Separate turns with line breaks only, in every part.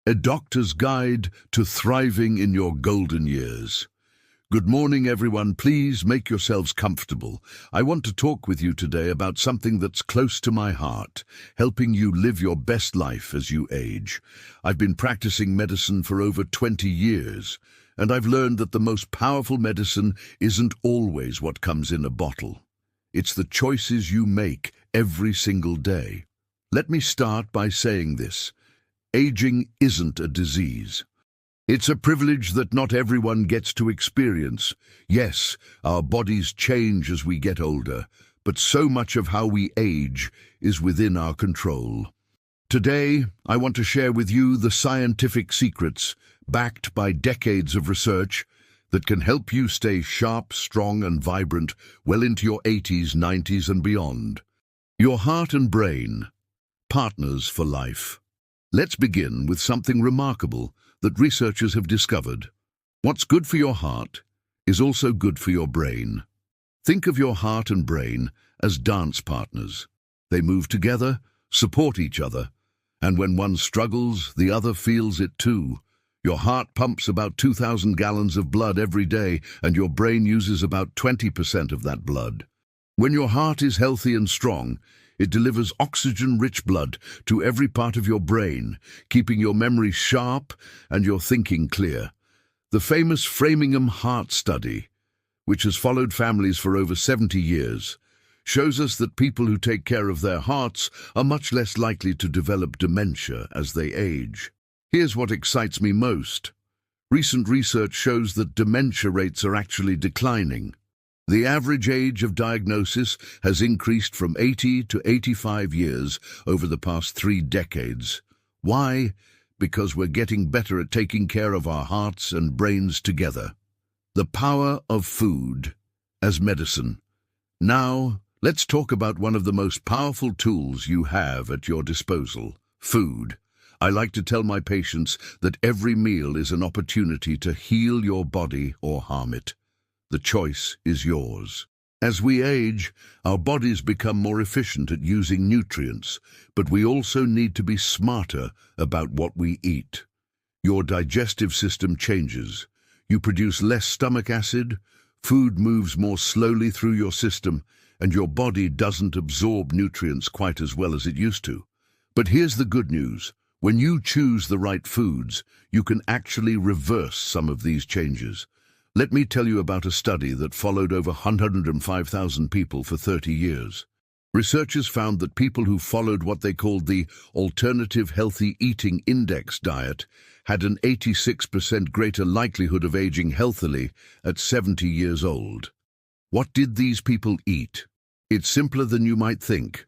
A Doctor's Guide to Thriving in Your Golden Years. Good morning, everyone. Please make yourselves comfortable. I want to talk with you today about something that's close to my heart, helping you live your best life as you age. I've been practicing medicine for over 20 years, and I've learned that the most powerful medicine isn't always what comes in a bottle. It's the choices you make every single day. Let me start by saying this. Aging isn't a disease. It's a privilege that not everyone gets to experience. Yes, our bodies change as we get older, but so much of how we age is within our control. Today, I want to share with you the scientific secrets, backed by decades of research, that can help you stay sharp, strong, and vibrant well into your 80s, 90s, and beyond. Your heart and brain, partners for life. Let's begin with something remarkable that researchers have discovered. What's good for your heart is also good for your brain. Think of your heart and brain as dance partners. They move together, support each other, and when one struggles, the other feels it too. Your heart pumps about 2,000 gallons of blood every day, and your brain uses about 20% of that blood. When your heart is healthy and strong, it delivers oxygen-rich blood to every part of your brain, keeping your memory sharp and your thinking clear. The famous Framingham Heart Study, which has followed families for over 70 years, shows us that people who take care of their hearts are much less likely to develop dementia as they age. Here's what excites me most. Recent research shows that dementia rates are actually declining. The average age of diagnosis has increased from 80 to 85 years over the past 3 decades. Why? Because we're getting better at taking care of our hearts and brains together. The power of food as medicine. Now, let's talk about one of the most powerful tools you have at your disposal, food. I like to tell my patients that every meal is an opportunity to heal your body or harm it. The choice is yours. As we age, our bodies become more efficient at using nutrients, but we also need to be smarter about what we eat. Your digestive system changes. You produce less stomach acid, food moves more slowly through your system, and your body doesn't absorb nutrients quite as well as it used to. But here's the good news. When you choose the right foods, you can actually reverse some of these changes. Let me tell you about a study that followed over 105,000 people for 30 years. Researchers found that people who followed what they called the Alternative Healthy Eating Index diet had an 86% greater likelihood of aging healthily at 70 years old. What did these people eat? It's simpler than you might think.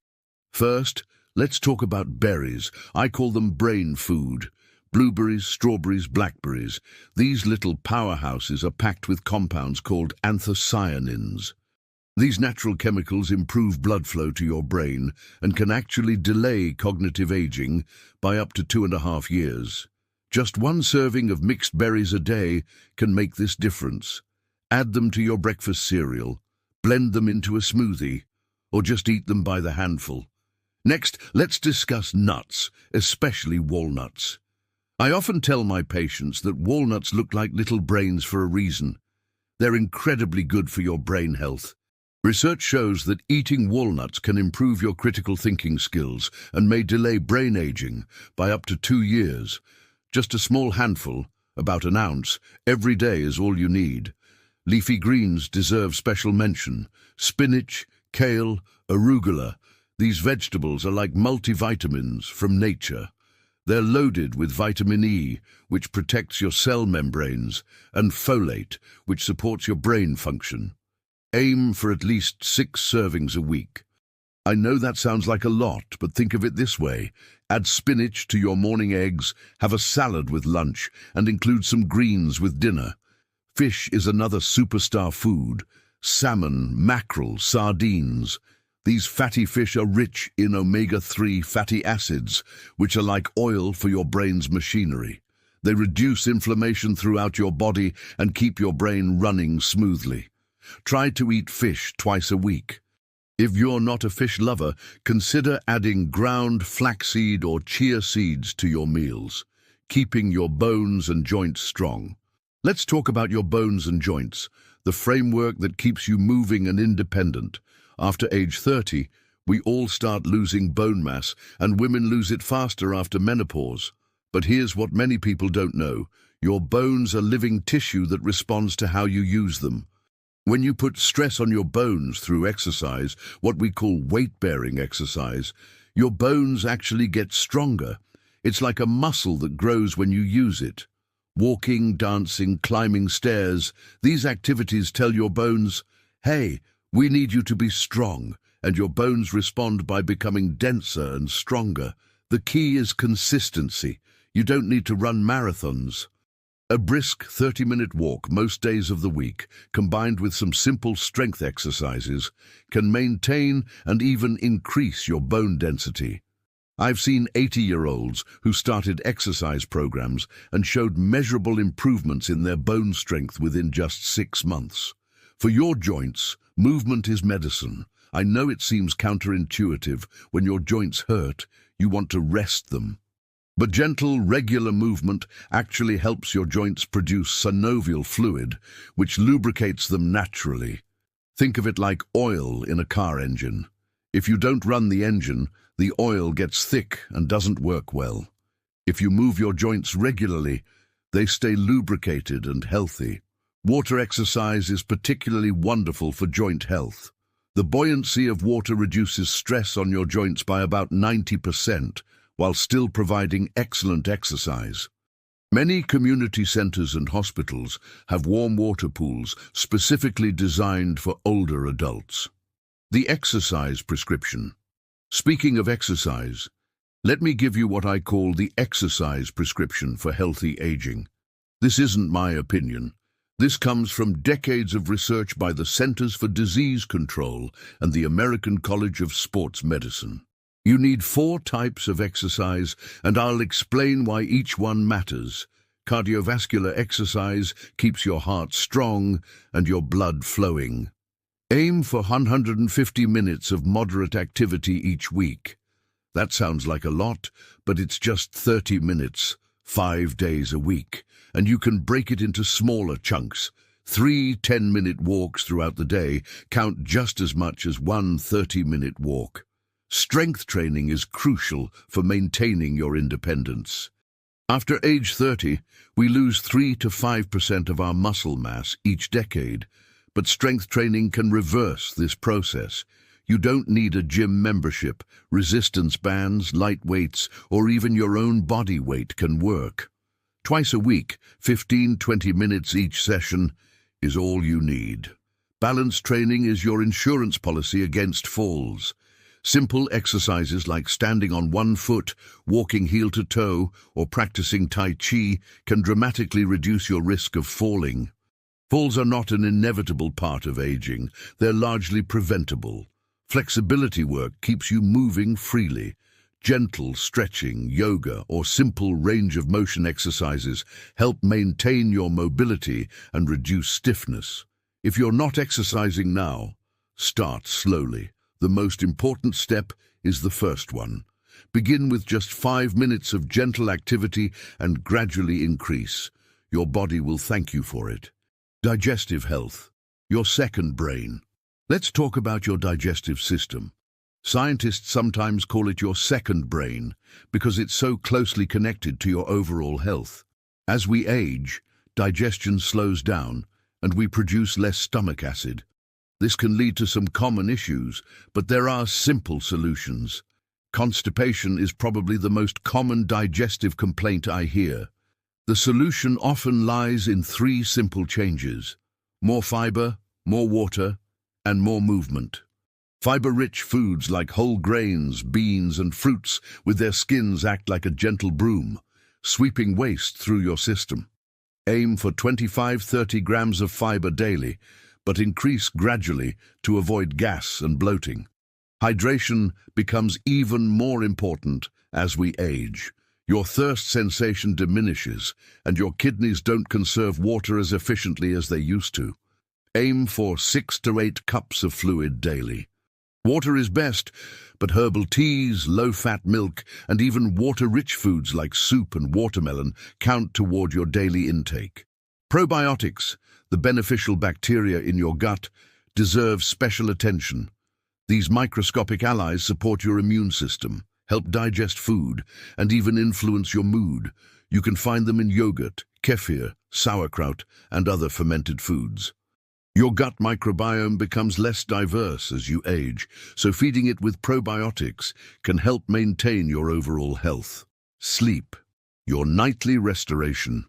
First, let's talk about berries. I call them brain food. Blueberries, strawberries, blackberries. These little powerhouses are packed with compounds called anthocyanins. These natural chemicals improve blood flow to your brain and can actually delay cognitive aging by up to 2.5 years. Just one serving of mixed berries a day can make this difference. Add them to your breakfast cereal, blend them into a smoothie, or just eat them by the handful. Next, let's discuss nuts, especially walnuts. I often tell my patients that walnuts look like little brains for a reason. They're incredibly good for your brain health. Research shows that eating walnuts can improve your critical thinking skills and may delay brain aging by up to 2 years. Just a small handful, about an ounce, every day is all you need. Leafy greens deserve special mention. Spinach, kale, arugula. These vegetables are like multivitamins from nature. They're loaded with vitamin E, which protects your cell membranes, and folate, which supports your brain function. Aim for at least 6 servings a week. I know that sounds like a lot, but think of it this way. Add spinach to your morning eggs, have a salad with lunch, and include some greens with dinner. Fish is another superstar food. Salmon, mackerel, sardines. These fatty fish are rich in omega-3 fatty acids, which are like oil for your brain's machinery. They reduce inflammation throughout your body and keep your brain running smoothly. Try to eat fish twice a week. If you're not a fish lover, consider adding ground flaxseed or chia seeds to your meals. keeping your bones and joints strong. Let's talk about your bones and joints, the framework that keeps you moving and independent. After age 30, we all start losing bone mass, and women lose it faster after menopause. But here's what many people don't know. Your bones are living tissue that responds to how you use them. When you put stress on your bones through exercise, what we call weight-bearing exercise, your bones actually get stronger. It's like a muscle that grows when you use it. Walking, dancing, climbing stairs, these activities tell your bones, hey, we need you to be strong, and your bones respond by becoming denser and stronger. The key is consistency. You don't need to run marathons. A brisk 30-minute walk most days of the week, combined with some simple strength exercises, can maintain and even increase your bone density. I've seen 80-year-olds who started exercise programs and showed measurable improvements in their bone strength within just 6 months. For your joints, movement is medicine. I know it seems counterintuitive. When your joints hurt, you want to rest them. But gentle, regular movement actually helps your joints produce synovial fluid, which lubricates them naturally. Think of it like oil in a car engine. If you don't run the engine, the oil gets thick and doesn't work well. If you move your joints regularly, they stay lubricated and healthy. Water exercise is particularly wonderful for joint health. The buoyancy of water reduces stress on your joints by about 90%, while still providing excellent exercise. Many community centers and hospitals have warm water pools specifically designed for older adults. The exercise prescription. Speaking of exercise, let me give you what I call the exercise prescription for healthy aging. This isn't my opinion. This comes from decades of research by the Centers for Disease Control and the American College of Sports Medicine. You need 4 types of exercise, and I'll explain why each one matters. Cardiovascular exercise keeps your heart strong and your blood flowing. Aim for 150 minutes of moderate activity each week. That sounds like a lot, but it's just 30 minutes, 5 days a week, and you can break it into smaller chunks. 3 10-minute walks throughout the day count just as much as one 30-minute walk. Strength training is crucial for maintaining your independence. After age 30, we lose 3 to 5% of our muscle mass each decade, but strength training can reverse this process. You don't need a gym membership. Resistance bands, light weights, or even your own body weight can work. Twice a week, 15-20 minutes each session, is all you need. Balance training is your insurance policy against falls. Simple exercises like standing on one foot, walking heel to toe, or practicing Tai Chi can dramatically reduce your risk of falling. Falls are not an inevitable part of aging. They're largely preventable. Flexibility work keeps you moving freely. Gentle stretching, yoga, or simple range of motion exercises help maintain your mobility and reduce stiffness. If you're not exercising now, start slowly. The most important step is the first one. Begin with just 5 minutes of gentle activity and gradually increase. Your body will thank you for it. Digestive health, your second brain. Let's talk about your digestive system. Scientists sometimes call it your second brain because it's so closely connected to your overall health. As we age, digestion slows down and we produce less stomach acid. This can lead to some common issues, but there are simple solutions. Constipation is probably the most common digestive complaint I hear. The solution often lies in 3 simple changes: more fiber, more water, and more movement. Fiber-rich foods like whole grains, beans, and fruits with their skins act like a gentle broom, sweeping waste through your system. Aim for 25-30 grams of fiber daily, but increase gradually to avoid gas and bloating. Hydration becomes even more important as we age. Your thirst sensation diminishes, and your kidneys don't conserve water as efficiently as they used to. Aim for 6 to 8 cups of fluid daily. Water is best, but herbal teas, low-fat milk, and even water-rich foods like soup and watermelon count toward your daily intake. Probiotics, the beneficial bacteria in your gut, deserve special attention. These microscopic allies support your immune system, help digest food, and even influence your mood. You can find them in yogurt, kefir, sauerkraut, and other fermented foods. Your gut microbiome becomes less diverse as you age, so feeding it with probiotics can help maintain your overall health. Sleep, your nightly restoration.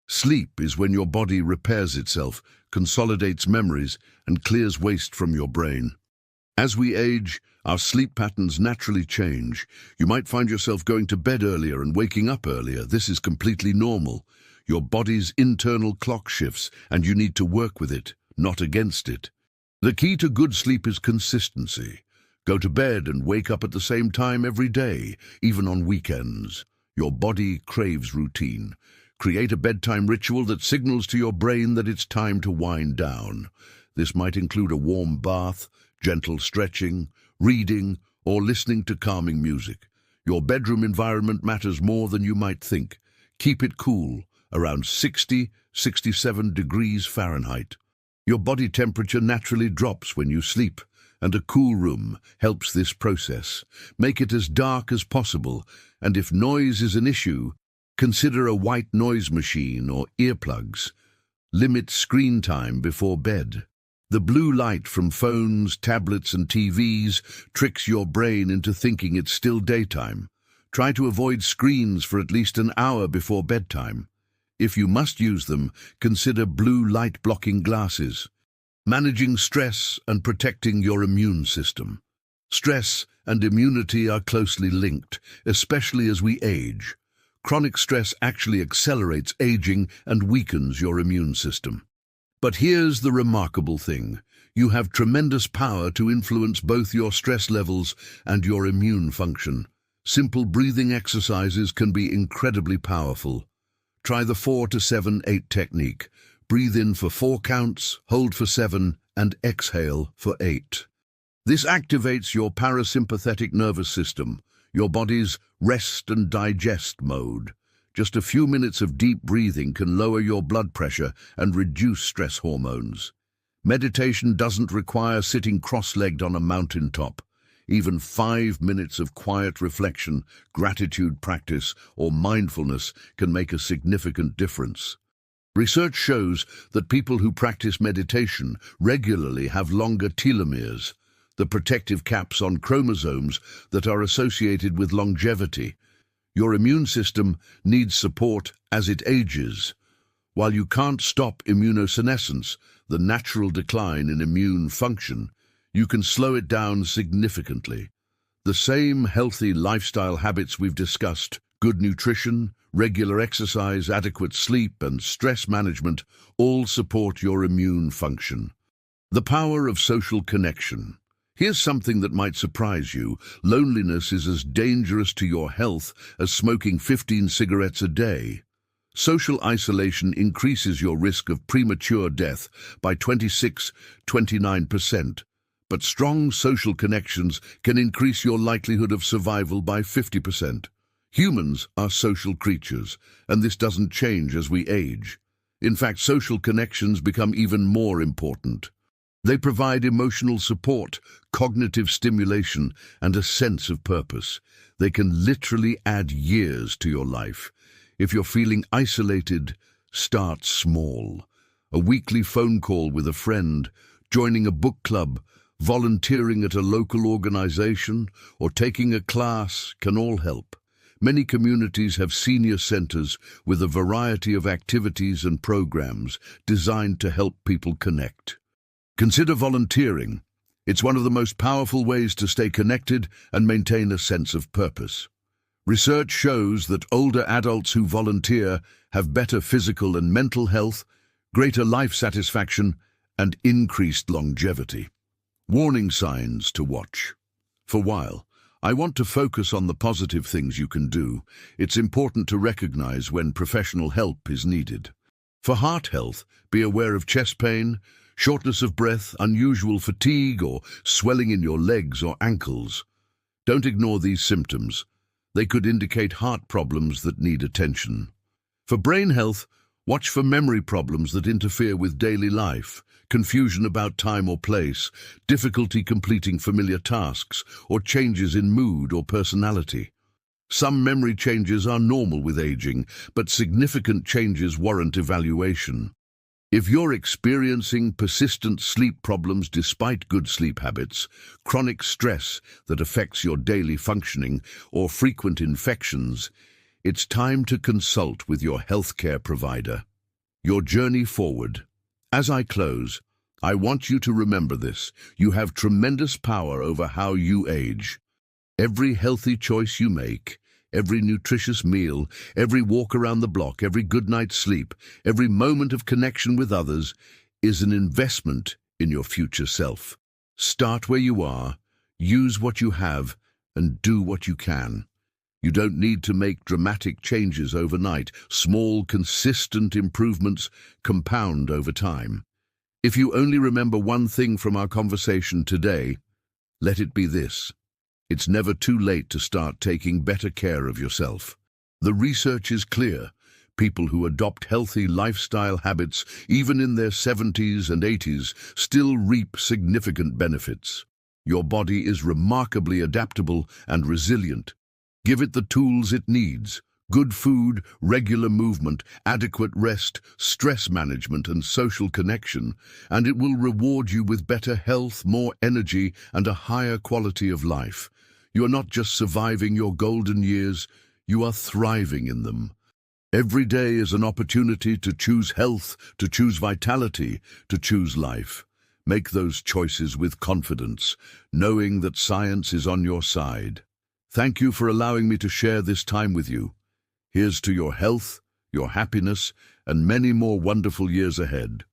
Sleep is when your body repairs itself, consolidates memories, and clears waste from your brain. As we age, our sleep patterns naturally change. You might find yourself going to bed earlier and waking up earlier. This is completely normal. Your body's internal clock shifts, and you need to work with it, not against it. The key to good sleep is consistency. Go to bed and wake up at the same time every day, even on weekends. Your body craves routine. Create a bedtime ritual that signals to your brain that it's time to wind down. This might include a warm bath, gentle stretching, reading, or listening to calming music. Your bedroom environment matters more than you might think. Keep it cool, around 60–67 degrees Fahrenheit. Your body temperature naturally drops when you sleep, and a cool room helps this process. Make it as dark as possible, and if noise is an issue, consider a white noise machine or earplugs. Limit screen time before bed. The blue light from phones, tablets, and TVs tricks your brain into thinking it's still daytime. Try to avoid screens for at least an hour before bedtime. If you must use them, consider blue light-blocking glasses. Managing stress and protecting your immune system. Stress and immunity are closely linked, especially as we age. Chronic stress actually accelerates aging and weakens your immune system. But here's the remarkable thing. You have tremendous power to influence both your stress levels and your immune function. Simple breathing exercises can be incredibly powerful. Try the 4-7-8 technique. Breathe in for 4 counts, hold for 7, and exhale for 8. This activates your parasympathetic nervous system, your body's rest and digest mode. Just a few minutes of deep breathing can lower your blood pressure and reduce stress hormones. Meditation doesn't require sitting cross-legged on a mountaintop. Even 5 minutes of quiet reflection, gratitude practice, or mindfulness can make a significant difference. Research shows that people who practice meditation regularly have longer telomeres, the protective caps on chromosomes that are associated with longevity. Your immune system needs support as it ages. While you can't stop immunosenescence, the natural decline in immune function, you can slow it down significantly. The same healthy lifestyle habits we've discussed, good nutrition, regular exercise, adequate sleep, and stress management, all support your immune function. The power of social connection. Here's something that might surprise you. Loneliness is as dangerous to your health as smoking 15 cigarettes a day. Social isolation increases your risk of premature death by 26–29%. But strong social connections can increase your likelihood of survival by 50%. Humans are social creatures, and this doesn't change as we age. In fact, social connections become even more important. They provide emotional support, cognitive stimulation, and a sense of purpose. They can literally add years to your life. If you're feeling isolated, start small. A weekly phone call with a friend, joining a book club, volunteering at a local organization, or taking a class can all help. Many communities have senior centers with a variety of activities and programs designed to help people connect. Consider volunteering. It's one of the most powerful ways to stay connected and maintain a sense of purpose. Research shows that older adults who volunteer have better physical and mental health, greater life satisfaction, and increased longevity. Warning signs to watch. For a while, I want to focus on the positive things you can do. It's important to recognize when professional help is needed. For heart health, be aware of chest pain, shortness of breath, unusual fatigue, or swelling in your legs or ankles. Don't ignore these symptoms. They could indicate heart problems that need attention. For brain health, watch for memory problems that interfere with daily life, confusion about time or place, difficulty completing familiar tasks, or changes in mood or personality. Some memory changes are normal with aging, but significant changes warrant evaluation. If you're experiencing persistent sleep problems despite good sleep habits, chronic stress that affects your daily functioning, or frequent infections, it's time to consult with your healthcare provider. Your journey forward. As I close, I want you to remember this. You have tremendous power over how you age. Every healthy choice you make, every nutritious meal, every walk around the block, every good night's sleep, every moment of connection with others is an investment in your future self. Start where you are, use what you have, and do what you can. You don't need to make dramatic changes overnight. Small, consistent improvements compound over time. If you only remember one thing from our conversation today, let it be this. It's never too late to start taking better care of yourself. The research is clear. People who adopt healthy lifestyle habits, even in their 70s and 80s, still reap significant benefits. Your body is remarkably adaptable and resilient. Give it the tools it needs: good food, regular movement, adequate rest, stress management, and social connection, and it will reward you with better health, more energy, and a higher quality of life. You are not just surviving your golden years, you are thriving in them. Every day is an opportunity to choose health, to choose vitality, to choose life. Make those choices with confidence, knowing that science is on your side. Thank you for allowing me to share this time with you. Here's to your health, your happiness, and many more wonderful years ahead.